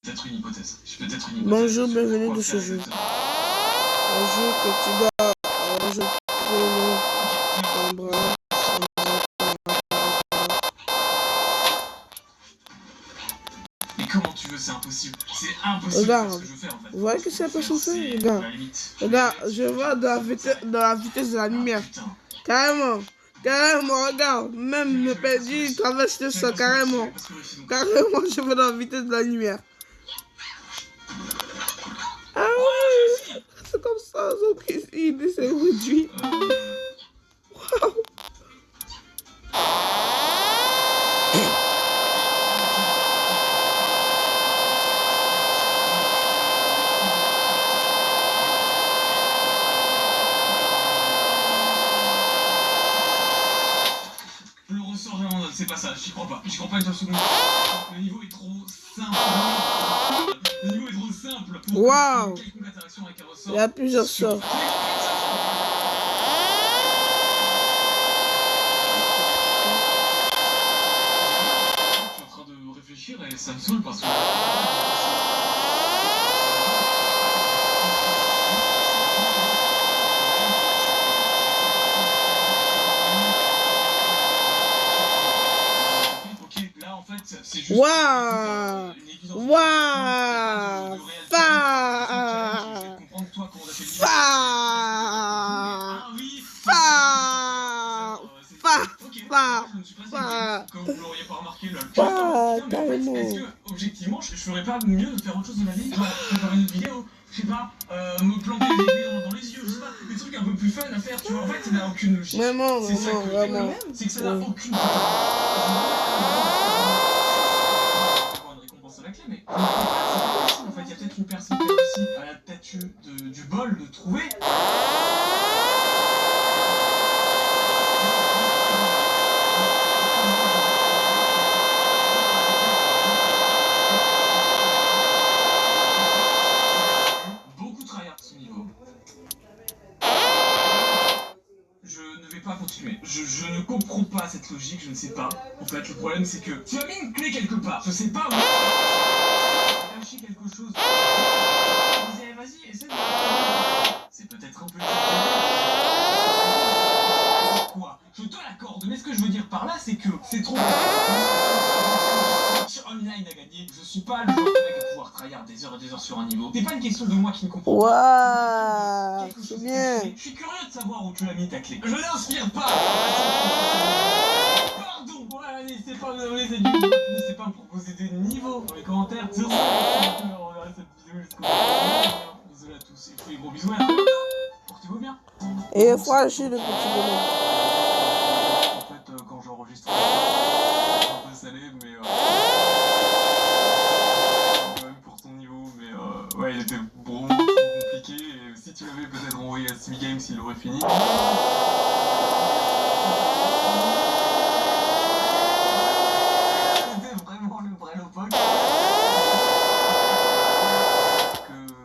peut-être une hypothèse. Bonjour, bienvenue dans ce jeu. Bonjour, que tu dois rajouter ton bras. Mais comment tu veux, c'est impossible. C'est impossible. Regarde, ce que je fais en fait. vous voyez que c'est impossible ça? Regarde, regarde, je vois dans la vitesse de la lumière. Carrément, regarde, même le perdu, il traverse le sang, carrément. Carrément, je vois dans la vitesse de la lumière. Ah ouais, c'est comme ça, donc il s'est réduit. Waouh. Je le ressens vraiment, c'est pas ça, j'y crois pas une seule seconde. Le niveau est trop simple. Le niveau est trop simple. Waouh. Il y a plusieurs sorts. Je suis en train de réfléchir et ça me saoule parce que... Waouh! Waouh! Carrément. Est-ce que, objectivement, je ferais pas mieux de faire autre chose de ma vie? Genre, préparer une vidéo, je sais pas, me planter les aiguilles dans les yeux, je sais pas, des trucs un peu plus fun à faire, tu vois. En fait, ça n'a aucune logique. Vraiment, vraiment. C'est que ça n'a aucune logique. La clé, mais en fait, il y a peut-être une personne qui a réussi à la tête du bol de trouver. Beaucoup tryhard ce niveau. Je ne vais pas continuer. Je ne comprends pas cette logique, je ne sais pas. En fait, le problème c'est que tu as mis une clé quelque part. Je sais pas où. Cacher quelque chose. Je disais, vas-y, essaie de... C'est peut-être un peu... Quoi? Je te l'accorde, mais ce que je veux dire par là, c'est que c'est trop... Online à gagner. Je suis pas le genre de mec à pouvoir tryhard des heures et des heures sur un niveau. C'est pas une question de moi qui ne comprends pas. Waouh, c'est bien. Je suis curieux de savoir où tu as mis ta clé. Je n'inspire pas. Pardon. Ouais, n'hésitez pas à vous abonner à cette vidéo. N'hésitez pas à me proposer des niveaux dans les commentaires. Sur ce, regardez cette vidéo jusqu'au bout. Désolé à tous et je vous fais des gros bisous. Portez-vous bien. Et franchis le petit bonhomme. En fait, quand j'enregistre, c'est un peu salé, mais pour ton niveau, mais ouais, il était vraiment trop compliqué. Et si tu l'avais peut-être envoyé à SmiGames, il aurait fini. C'était vraiment le vrai Lopoc.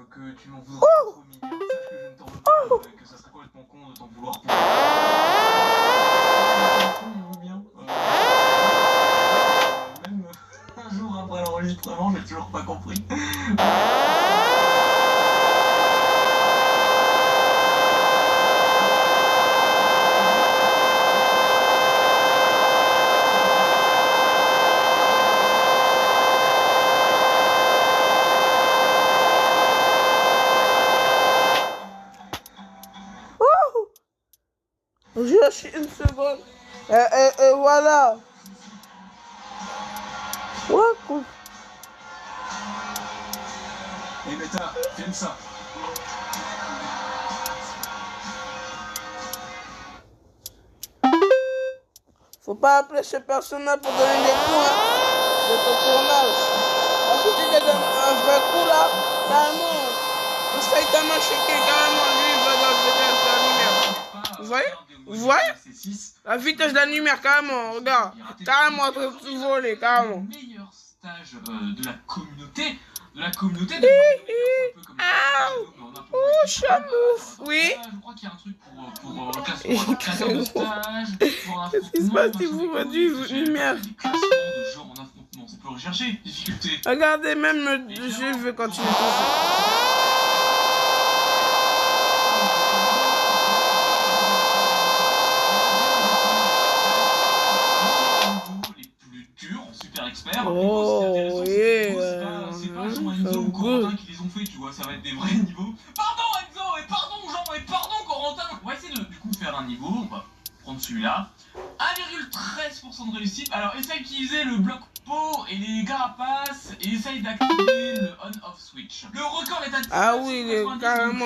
Que tu m'en voudras pas trop, mignon. Sache que je ne t'en veux pas, que ça serait complètement con de t'en vouloir pour. Même un jour après l'enregistrement, j'ai toujours pas compris. Juste une seconde. Et voilà. Ouais, cool. Hey Meta, filme ça. Faut pas appeler ce personnage pour donner des points de ton tournage. Parce que si tu donnes un vrai coup là, carrément, le Saitama Shiki, carrément, lui, il va dans la vitesse de la lumière. Vous voyez? Vous voyez? La vitesse de la lumière, carrément, regarde. Carrément en train de tout voler, carrément. Le meilleur stage de la communauté. Oh, chamouf, oui. Je crois qu'il y a un truc pour classement de stage. Qu'est-ce qui se passe si vous réduisez votre lumière? genre en affrontement. Ça peut rechercher. Difficulté. Regardez, même le jeu veut continuer tout ça. Oh, yeah. C'est pas Jean Enzo ou Corentin qui les ont fait, tu vois, ça va être des vrais niveaux. Pardon Enzo, et pardon Jean, et pardon Corentin. On va essayer de du coup faire un niveau, on va prendre celui-là. 1,13% de réussite. Alors essaye d'utiliser le bloc pot et les carapaces et essaye d'activer le on-off switch. Le record est à 19, ah oui, il est carrément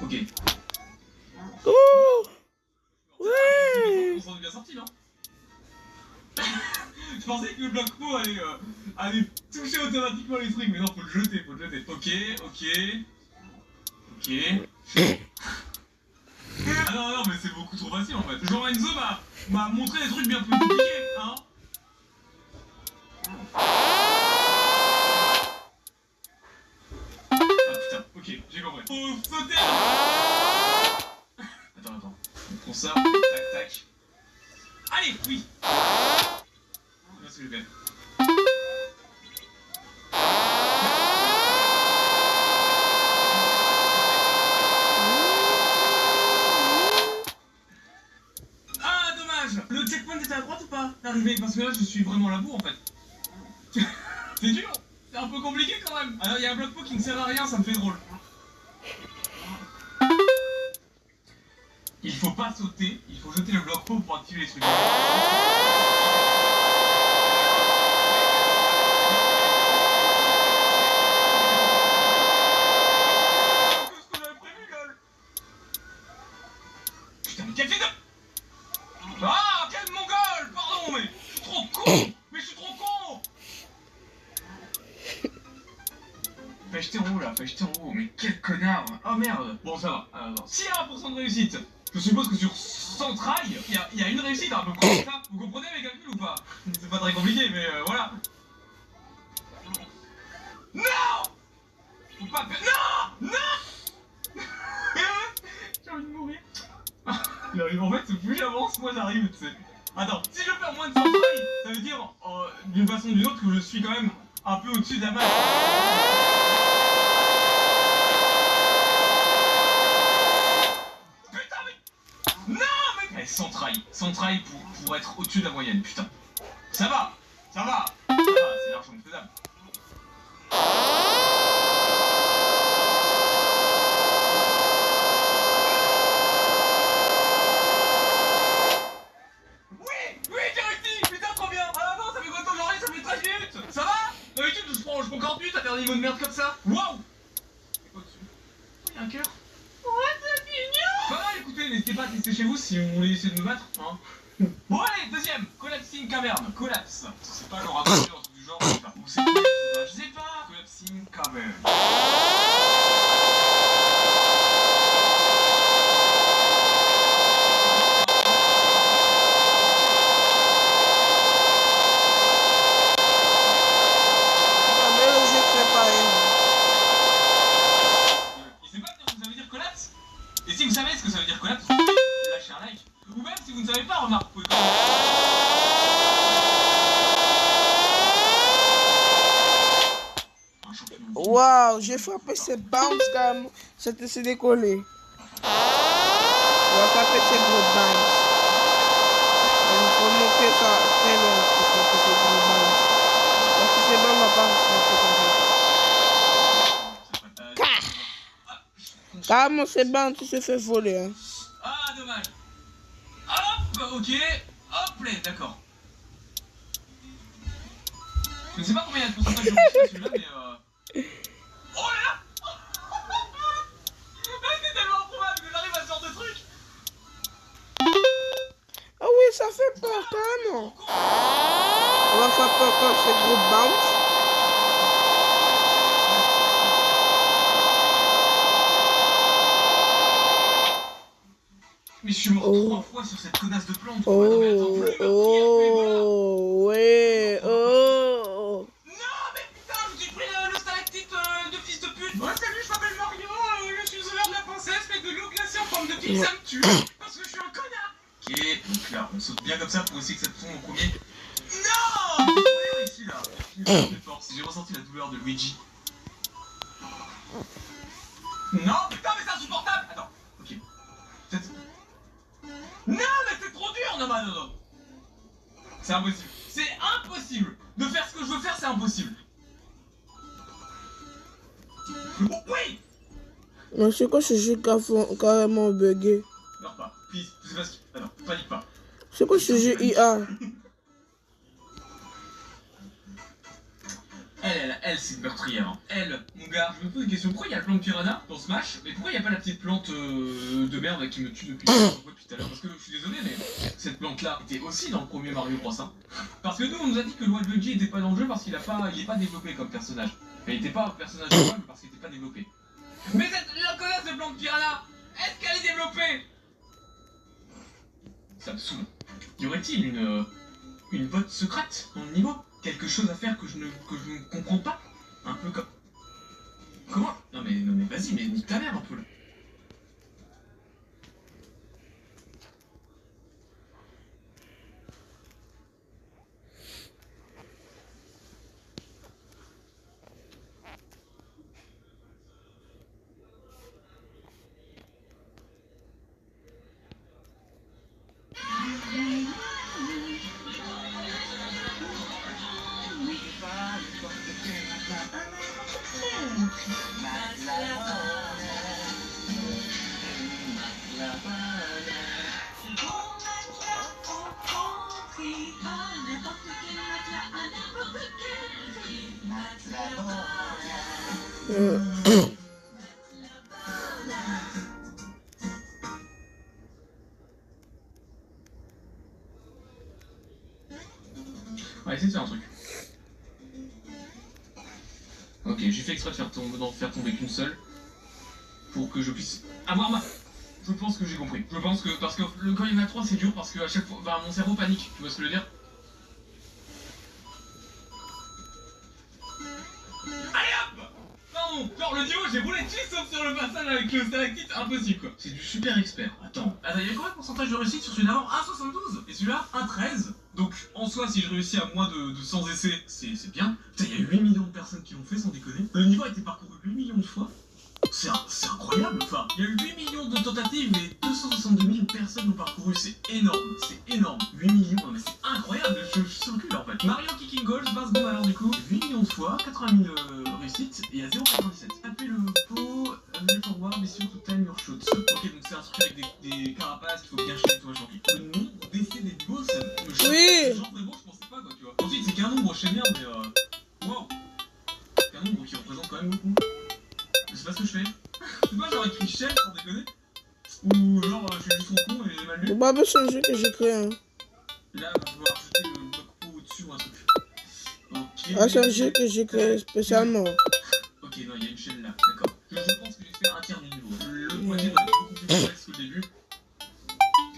ok. Oh ouais. On s'en est bien sorti, non? Je pensais que le bloc pot allait toucher automatiquement les trucs, mais non, faut le jeter, faut le jeter. Ok. Ah non, mais c'est beaucoup trop facile en fait. Genre Enzo m'a montré des trucs bien plus compliqués, hein. Ah putain, ok, j'ai compris. Faut sauter. Attends. On prend ça, tac. Allez, oui. C'est bien ce que je vais. Ah, dommage. Le checkpoint était à droite ou pas? D'arriver, parce que là, je suis vraiment à la bourre en fait. C'est dur. C'est un peu compliqué quand même. Alors, il y a un bloc pot qui ne sert à rien, ça me fait drôle. Il faut pas sauter, il faut jeter le bloc pot pour activer les trucs. Putain, mais quel fait de... Ah, quel mongol. Pardon, mais je suis trop con. Fais jeter en haut là, mais quel connard. Oh merde. Bon, ça va. Alors, 6% de réussite. Je suppose que sur 100 tries, il y a une réussite à peu près. Ça, vous comprenez mes calculs ou pas? C'est pas très compliqué, mais voilà. Non. Faut pas faire... Non. J'ai envie de mourir. En fait, plus j'avance, moins j'arrive, tu sais. Attends, si je fais moins de 100 tries, ça veut dire, d'une façon ou d'une autre, que je suis quand même un peu au-dessus de la masse. Sans try pour être au-dessus de la moyenne, putain. Ça va, c'est largement faisable. Oui, j'ai réussi, putain, trop bien. Ah non, ça fait quoi de temps aujourd'hui? Ça fait 13 minutes. Ça va? D'habitude, je prends 40 minutes à faire des niveaux de merde comme ça. Waouh. C'est quoi dessus? Oh, y'a un cœur. Bah écoutez, n'hésitez pas à tester chez vous si vous voulez essayer de me battre, hein. Bon allez, deuxième, Collapsing Cavern, Collapse. C'est pas genre un truc du genre, je sais pas. Ou c'est quoi, je sais pas. Collapsing Cavern. Ah mais le jeu fait pareil. Il sait pas ce que ça veut dire collapse? Et si vous savez ce que ça veut dire collapse, lâchez un like. Ou même si vous ne savez pas, remarque, vous pouvez... Waouh, j'ai frappé ces bounce carrément. C'est décollé. On va frapper ces gros bounce. Il faut monter ça très loin pour frapper ces gros bounce. Parce que ces bounce ne va pas frapper comme ça. Carrément, ces bounce, tu se fais voler. Hein. Ah, dommage. Hop, ok. Hop, là, d'accord. Je ne sais pas combien il y a de pourcentage de réussite celui-là, mais oh là là. C'est tellement improbable que j'arrive à ce genre de truc. Ah oui, ça fait peur carrément. On va frapper encore ces gros bounce. Mais je suis mort 3 fois sur cette connasse de plante. Non, mais attends, ouais, Non, mais putain, je me suis pris le Et ça me tue parce que je suis un connard. Ok, donc là, on saute bien comme ça pour essayer que ça tombe en premier. Non! J'ai trouvé ici là. J'ai ressenti la douleur de Luigi. Non, putain, mais c'est insupportable! Attends, ok. Peut-être. Non, mais c'est trop dur! Non, non, non. C'est impossible. C'est impossible! De faire ce que je veux faire, c'est impossible. Oh, oui! Mais c'est quoi ce jeu carrément bugué? Meurs pas, please. Je sais pas ce qui. Attends, panique pas. C'est quoi ce jeu IA? Elle, c'est une meurtrière. Hein. Elle, mon gars, je me pose une question. Pourquoi il y a le plante piranha dans Smash? Mais pourquoi il n'y a pas la petite plante de merde qui me tue depuis tout à l'heure? Parce que je suis désolé, mais cette plante-là était aussi dans le premier Mario Bros. Hein. Parce que nous, on nous a dit que Luigi n'était pas dans le jeu parce qu'il n'est pas développé comme personnage. Il n'était pas un personnage jouable parce qu'il n'était pas développé. Mais la connasse de plante piranha, est-ce qu'elle est développée? Ça me saoule. Y aurait-il une vote secrète dans le niveau? Quelque chose à faire que je ne comprends pas? Un peu comme... Comment? Non mais vas-y, mais nique ta mère un peu là. On va essayer de faire un truc. Ok, j'ai fait exprès de faire tomber qu'une seule pour que je puisse avoir ma... Je pense que j'ai compris. Je pense que parce que quand il y en a 3 c'est dur parce que à chaque fois mon cerveau panique. Tu vois ce que je veux dire? Allez hop! Pardon, genre le duo j'ai roulé dessus sauf sur le passage avec le stalactite, impossible quoi. C'est du super expert. Attends, il y a combien de pourcentage de réussite sur celui d'avant? 1,72 et celui-là 1,13. Donc en soi si je réussis à moins de 100 essais, c'est bien. Putain, il y a 8 millions de personnes qui l'ont fait sans déconner. Le niveau a été parcouru 8 millions de fois. C'est incroyable, enfin, il y a eu 8 millions de tentatives et 262 000 personnes l'ont parcouru, c'est énorme, 8 millions, non mais c'est incroyable, je suis sur le cul là en fait. Mario Kicking Goals, 20 secondes alors du coup, 8 millions de fois, 80 000 réussites et à 0,97. Tapez le pot, le forward, mais surtout time your shot. Ok, donc c'est un truc avec des carapaces qu'il faut bien chier, toi gentil. Le nombre d'essais des niveaux, ça me choque. Oui. Genre vraiment, je pensais pas quoi, tu vois. Ensuite, c'est qu'un nombre, je sais bien, mais wow. C'est un nombre qui représente quand même beaucoup. Je sais pas ce que je fais. Je sais pas, genre écrit Shell sans déconner. Ou genre je suis juste trop con et j'ai mal lu. C'est pas c'est un jeu que j'ai créé. Hein. Là, on va pouvoir rajouter le bloc pot au-dessus ou un truc. Ok. Ah, c'est un jeu que j'ai créé spécialement. Ok, non, il y a une chaîne là, d'accord. Je pense que j'ai fait un tiers du niveau. Le moitié doit être beaucoup plus complexe qu'au début.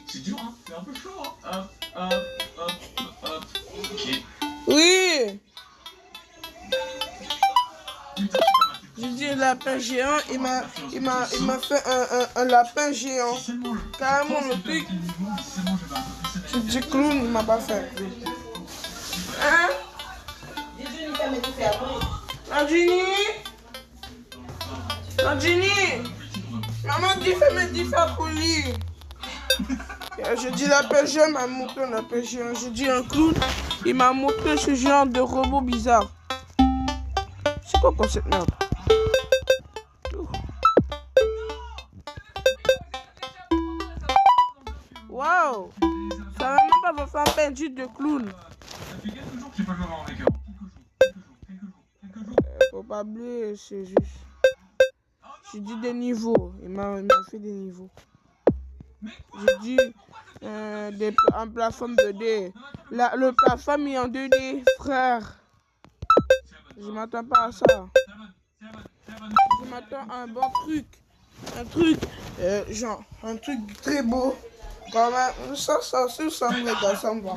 C'est dur, hein. C'est un peu chaud, hein. Hop. Ok. Oui. J'ai dit un lapin géant, il m'a fait un lapin géant. Carrément le truc. J'ai dit clown, il m'a pas fait. Hein? Nadjini, maman dit fais mes différents pour lui. Je dis lapin géant, il m'a montré un lapin géant. Je dis un clown, il m'a montré ce genre de robot bizarre. C'est quoi cette merde? Waouh! Ça va même pas vous faire perdu de clown. Ça fait quelques jours que j'ai pas joué avec eux. Quelques jours. Faut pas oublier, c'est juste. J'ai dit des niveaux. Il m'a fait des niveaux. J'ai dit un plafond 2D. Le plafond est en 2D, frère. Je m'attends pas à ça. Je m'attends à un bon truc. Un truc, genre, un truc très beau. Quand même, ça me regarde, ça me va.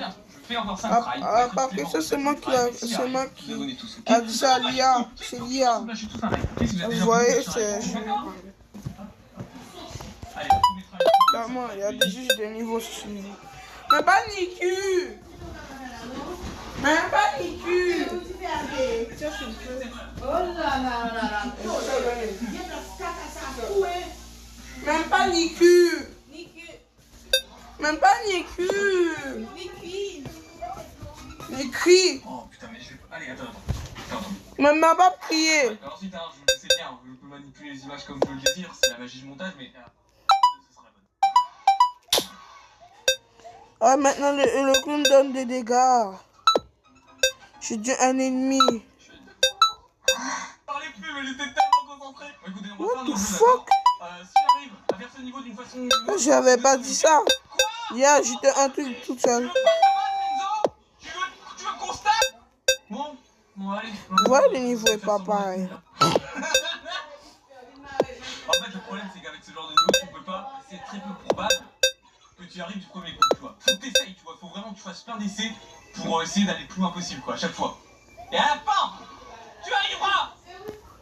Parce que ça, c'est moi qui a dit ça à l'IA. C'est l'IA. Vous voyez, c'est... Clairement, il y a juste des niveaux suivis. Mais pas Niku. Même pas Niku. Même pas Niku. Même pas Niku. Niki. Oh putain, mais je vais. Allez, attends. Même m'a pas prié. Ouais, ensuite, hein, je sais bien, je peux manipuler les images comme je le désire, c'est la magie du montage, mais. Ce sera la bonne. Ah, maintenant le clown donne des dégâts. J'ai dit un ennemi. Parlez plus, mais j'étais tellement concentré. Bon, écoutez, on va faire What un the autre jeu, fuck? d'accord. Si j'arrive à faire ce niveau d'une façon. J'avais pas dit ça. Quoi? Hier, j'étais un truc toute Tu veux seule. pas te battre, Enzo? Tu veux qu'on se tape? Bon, allez. Ouais, le niveau est pas pareil. En fait, le problème, c'est qu'avec ce genre de niveau, tu peux pas. C'est très peu probable que tu arrives du premier coup, tu vois. Faut que t'essayes, tu vois. Faut vraiment que tu fasses plein d'essais pour essayer d'aller le plus loin possible, quoi, à chaque fois. Et à la fin, tu arriveras.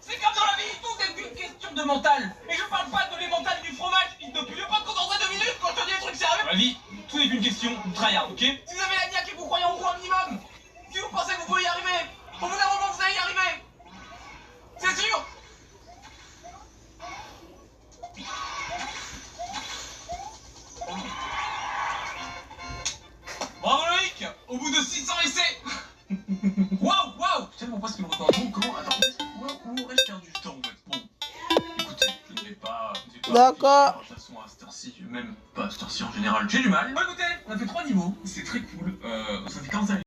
C'est comme dans la vie, tout est une question de mental. Et je parle pas de les mentales et du fromage, fils de pute. Je veux pas te concentrer 2 minutes quand je te dis des trucs sérieux. Dans la vie, tout n'est qu'une question de tryhard, ok? Si vous avez la niaque et que vous croyez en vous un minimum, si vous pensez que vous pouvez y arriver, au bout d'un moment, vous allez y arriver. C'est sûr. Bravo Loïc. Au bout de 600 essais. Waouh. Je sais tellement pas ce que le record est bon. Comment? Attends, où aurais-je perdu du temps en fait? Bon, écoutez, je ne vais pas. D'accord. De toute façon, à cette heure-ci, même pas à cette heure-ci en général, j'ai du mal. Bon, écoutez, on a fait 3 niveaux. C'est très cool.